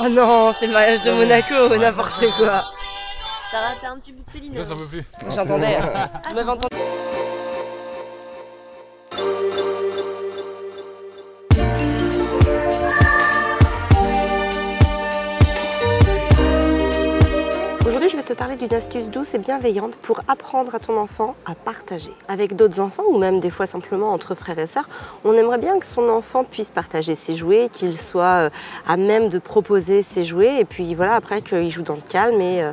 Oh non, c'est le mariage de Monaco, n'importe quoi. T'as raté un petit bout de Céline. Ça me plaît. J'entendais. Je m'avais entendu. Aujourd'hui, je vais te parler d'une astuce douce et bienveillante pour apprendre à ton enfant à partager. Avec d'autres enfants ou même des fois simplement entre frères et sœurs, on aimerait bien que son enfant puisse partager ses jouets, qu'il soit à même de proposer ses jouets et puis voilà, après qu'il joue dans le calme et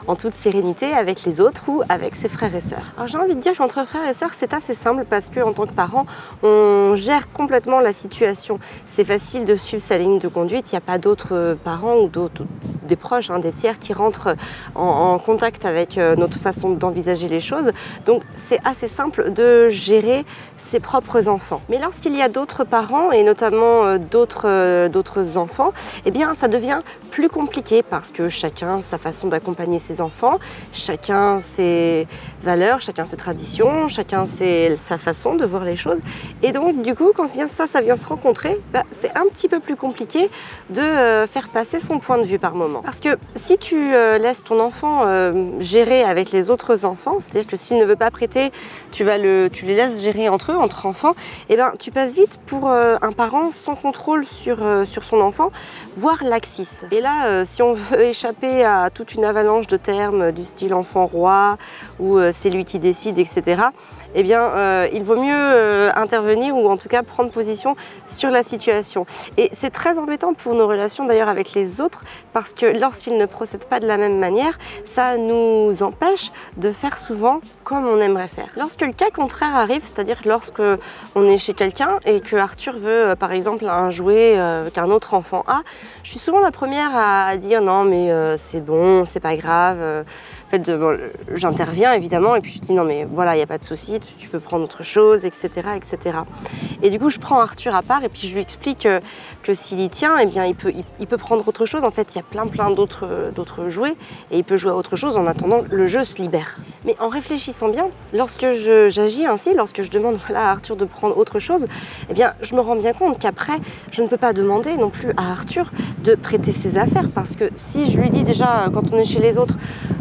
en toute sérénité avec les autres ou avec ses frères et sœurs. Alors j'ai envie de dire qu'entre frères et sœurs, c'est assez simple parce qu'en tant que parent, on gère complètement la situation. C'est facile de suivre sa ligne de conduite, il n'y a pas d'autres parents ou d'autres des proches, des tiers qui rentrent en contact avec notre façon d'envisager les choses. Donc c'est assez simple de gérer ses propres enfants. Mais lorsqu'il y a d'autres parents et notamment d'autres enfants, eh bien ça devient plus compliqué parce que chacun sa façon d'accompagner ses enfants, chacun ses valeurs, chacun ses traditions, chacun sa façon de voir les choses. Et donc du coup quand ça vient se rencontrer, c'est un petit peu plus compliqué de faire passer son point de vue par moment. Parce que si tu laisses ton enfant gérer avec les autres enfants, c'est-à-dire que s'il ne veut pas prêter, tu les laisses gérer entre eux, entre enfants, et ben tu passes vite pour un parent sans contrôle sur son enfant, voire laxiste. Et là, si on veut échapper à toute une avalanche de termes du style enfant roi ou c'est lui qui décide, etc., eh bien, il vaut mieux intervenir ou en tout cas prendre position sur la situation. Et c'est très embêtant pour nos relations d'ailleurs avec les autres parce que lorsqu'ils ne procèdent pas de la même manière, ça nous empêche de faire souvent comme on aimerait faire. Lorsque le cas contraire arrive, c'est-à-dire lorsque on est chez quelqu'un et que Arthur veut par exemple un jouet qu'un autre enfant a, je suis souvent la première à dire non mais c'est bon, c'est pas grave. En fait, bon, j'interviens évidemment et puis je dis non mais voilà, il n'y a pas de souci, tu peux prendre autre chose, etc., etc. Et du coup, je prends Arthur à part et puis je lui explique que s'il y tient, eh bien, il peut prendre autre chose. En fait, il y a plein d'autres jouets et il peut jouer à autre chose en attendant le jeu se libère. Mais en réfléchissant bien, lorsque j'agis ainsi, lorsque je demande voilà, à Arthur de prendre autre chose, eh bien, je me rends bien compte qu'après, je ne peux pas demander non plus à Arthur de prêter ses affaires parce que si je lui dis déjà quand on est chez les autres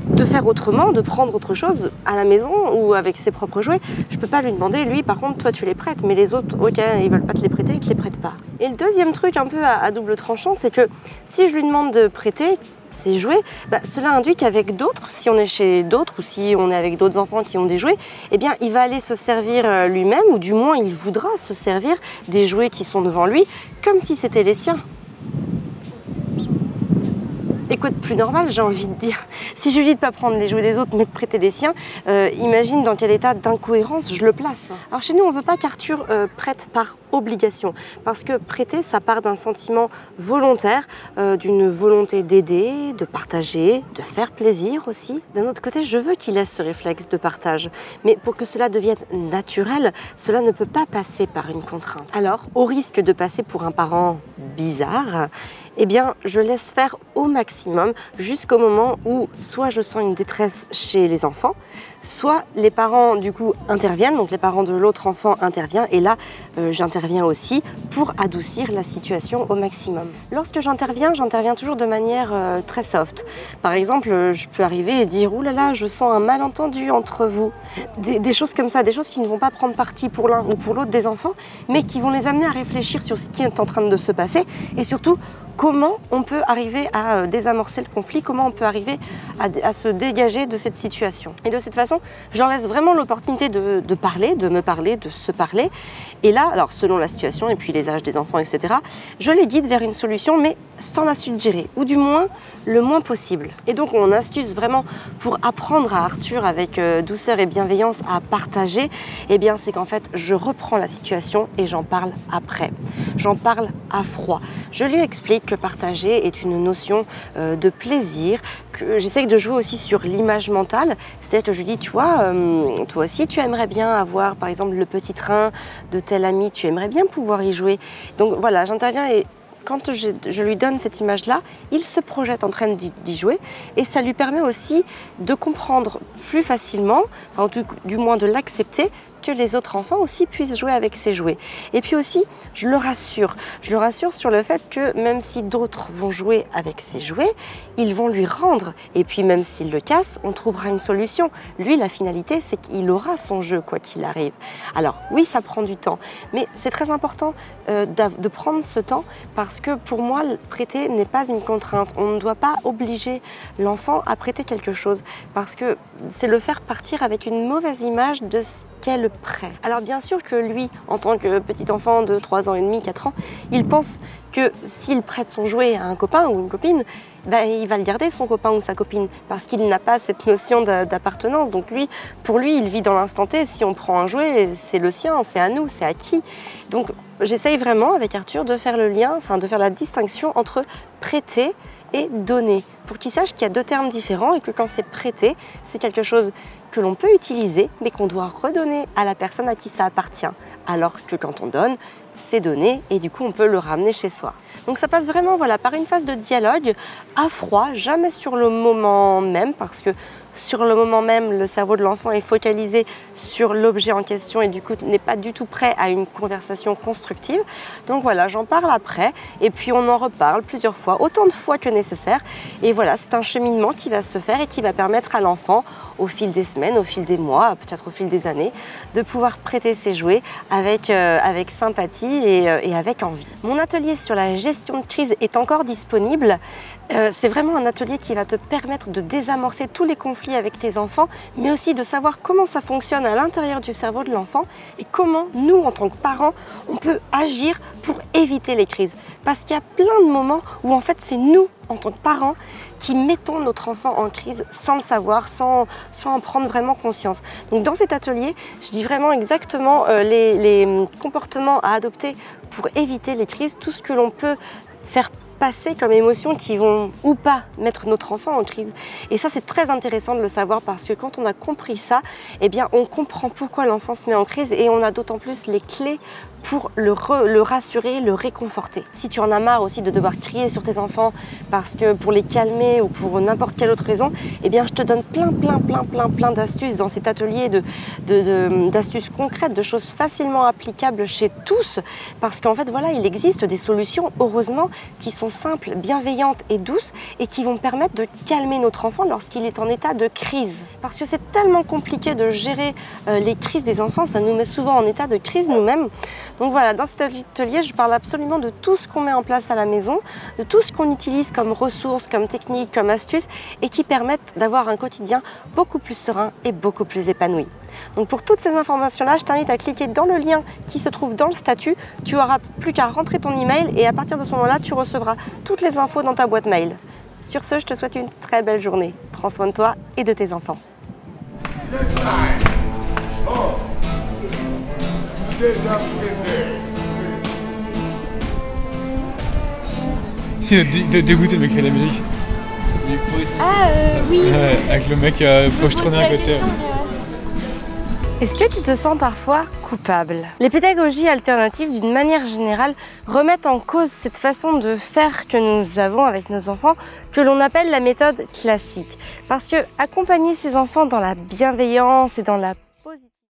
de faire autrement, de prendre autre chose à la maison ou avec ses propres jouets, je peux pas lui demander, lui par contre toi tu les prêtes, mais les autres, ok, ils veulent pas te les prêter, ils te les prêtent pas. Et le deuxième truc un peu à double tranchant, c'est que si je lui demande de prêter ses jouets, cela induit qu'avec d'autres, si on est chez d'autres ou si on est avec d'autres enfants qui ont des jouets, eh bien il va aller se servir lui-même ou du moins il voudra se servir des jouets qui sont devant lui comme si c'était les siens. Et quoi de plus normal, j'ai envie de dire. Si je lui dis de ne pas prendre les jouets des autres, mais de prêter les siens, imagine dans quel état d'incohérence je le place. Alors chez nous, on ne veut pas qu'Arthur prête par obligation, parce que prêter, ça part d'un sentiment volontaire, d'une volonté d'aider, de partager, de faire plaisir aussi. D'un autre côté, je veux qu'il ait ce réflexe de partage, mais pour que cela devienne naturel, cela ne peut pas passer par une contrainte. Alors, au risque de passer pour un parent bizarre, eh bien, je laisse faire au maximum jusqu'au moment où soit je sens une détresse chez les enfants, soit les parents du coup interviennent, donc les parents de l'autre enfant interviennent et là j'interviens aussi pour adoucir la situation au maximum. Lorsque j'interviens toujours de manière très soft. Par exemple, je peux arriver et dire « Ouh là là, je sens un malentendu entre vous ». Des choses comme ça, des choses qui ne vont pas prendre parti pour l'un ou pour l'autre des enfants, mais qui vont les amener à réfléchir sur ce qui est en train de se passer et surtout comment on peut arriver à désamorcer le conflit, comment on peut arriver à se dégager de cette situation. Et de cette façon, je leur laisse vraiment l'opportunité de parler, de me parler, de se parler. Et là, alors selon la situation et puis les âges des enfants, etc., je les guide vers une solution, mais sans la suggérer, ou du moins le moins possible. Et donc mon astuce vraiment pour apprendre à Arthur avec douceur et bienveillance à partager, eh bien c'est qu'en fait je reprends la situation et j'en parle après. J'en parle à froid. Je lui explique que partager est une notion de plaisir, que j'essaye de jouer aussi sur l'image mentale, c'est-à-dire que je lui dis, tu vois, toi aussi tu aimerais bien avoir par exemple le petit train de tel ami, tu aimerais bien pouvoir y jouer. Donc voilà, j'interviens et quand je lui donne cette image-là, il se projette en train d'y jouer et ça lui permet aussi de comprendre plus facilement, enfin, du moins de l'accepter, que les autres enfants aussi puissent jouer avec ces jouets. Et puis aussi, je le rassure sur le fait que même si d'autres vont jouer avec ces jouets, ils vont lui rendre. Et puis même s'il le casse, on trouvera une solution. Lui, la finalité, c'est qu'il aura son jeu, quoi qu'il arrive. Alors oui, ça prend du temps, mais c'est très important de prendre ce temps parce que pour moi, prêter n'est pas une contrainte. On ne doit pas obliger l'enfant à prêter quelque chose parce que c'est le faire partir avec une mauvaise image de ce qu'est le prêt. Alors bien sûr que lui, en tant que petit enfant de 3 ans et demi, 4 ans, il pense que s'il prête son jouet à un copain ou une copine, ben, il va le garder son copain ou sa copine parce qu'il n'a pas cette notion d'appartenance. Donc lui, pour lui, il vit dans l'instant T. Si on prend un jouet, c'est le sien, c'est à nous, c'est acquis. Donc j'essaye vraiment avec Arthur de faire le lien, enfin de faire la distinction entre prêter et donner, pour qu'il sache qu'il y a 2 termes différents et que quand c'est prêter, c'est quelque chose que l'on peut utiliser, mais qu'on doit redonner à la personne à qui ça appartient. Alors que quand on donne, c'est donné et du coup on peut le ramener chez soi. Donc ça passe vraiment par une phase de dialogue à froid, jamais sur le moment même, parce que sur le moment même, le cerveau de l'enfant est focalisé sur l'objet en question et du coup n'est pas du tout prêt à une conversation constructive. Donc voilà, j'en parle après et puis on en reparle plusieurs fois, autant de fois que nécessaire. Et voilà, c'est un cheminement qui va se faire et qui va permettre à l'enfant, au fil des semaines, au fil des mois, peut-être au fil des années, de pouvoir prêter ses jouets avec sympathie et avec envie. Mon atelier sur la gestion de crise est encore disponible. C'est vraiment un atelier qui va te permettre de désamorcer tous les conflits avec tes enfants, mais aussi de savoir comment ça fonctionne à l'intérieur du cerveau de l'enfant et comment nous, en tant que parents, on peut agir pour éviter les crises. Parce qu'il y a plein de moments où en fait c'est nous, en tant que parents, qui mettons notre enfant en crise sans le savoir, sans en prendre vraiment conscience. Donc dans cet atelier, je dis vraiment exactement les comportements à adopter pour éviter les crises, tout ce que l'on peut faire passer comme émotions qui vont ou pas mettre notre enfant en crise. Et ça, c'est très intéressant de le savoir parce que quand on a compris ça, eh bien, on comprend pourquoi l'enfant se met en crise et on a d'autant plus les clés pour le rassurer, le réconforter. Si tu en as marre aussi de devoir crier sur tes enfants parce que pour les calmer ou pour n'importe quelle autre raison, eh bien je te donne plein d'astuces dans cet atelier d'astuces concrètes, de choses facilement applicables chez tous parce qu'en fait voilà, il existe des solutions, heureusement, qui sont simples, bienveillantes et douces et qui vont permettre de calmer notre enfant lorsqu'il est en état de crise. Parce que c'est tellement compliqué de gérer les crises des enfants, ça nous met souvent en état de crise nous-mêmes. Donc voilà, dans cet atelier, je parle absolument de tout ce qu'on met en place à la maison, de tout ce qu'on utilise comme ressources, comme techniques, comme astuces et qui permettent d'avoir un quotidien beaucoup plus serein et beaucoup plus épanoui. Donc pour toutes ces informations-là, je t'invite à cliquer dans le lien qui se trouve dans le statut. Tu n'auras plus qu'à rentrer ton email et à partir de ce moment-là, tu recevras toutes les infos dans ta boîte mail. Sur ce, je te souhaite une très belle journée. Prends soin de toi et de tes enfants. Il a dégoûté le mec de la musique. Oui. Ouais, avec le mec pochetronné à côté. Est-ce que tu te sens parfois coupable? Les pédagogies alternatives, d'une manière générale, remettent en cause cette façon de faire que nous avons avec nos enfants, que l'on appelle la méthode classique. Parce que accompagner ses enfants dans la bienveillance et dans la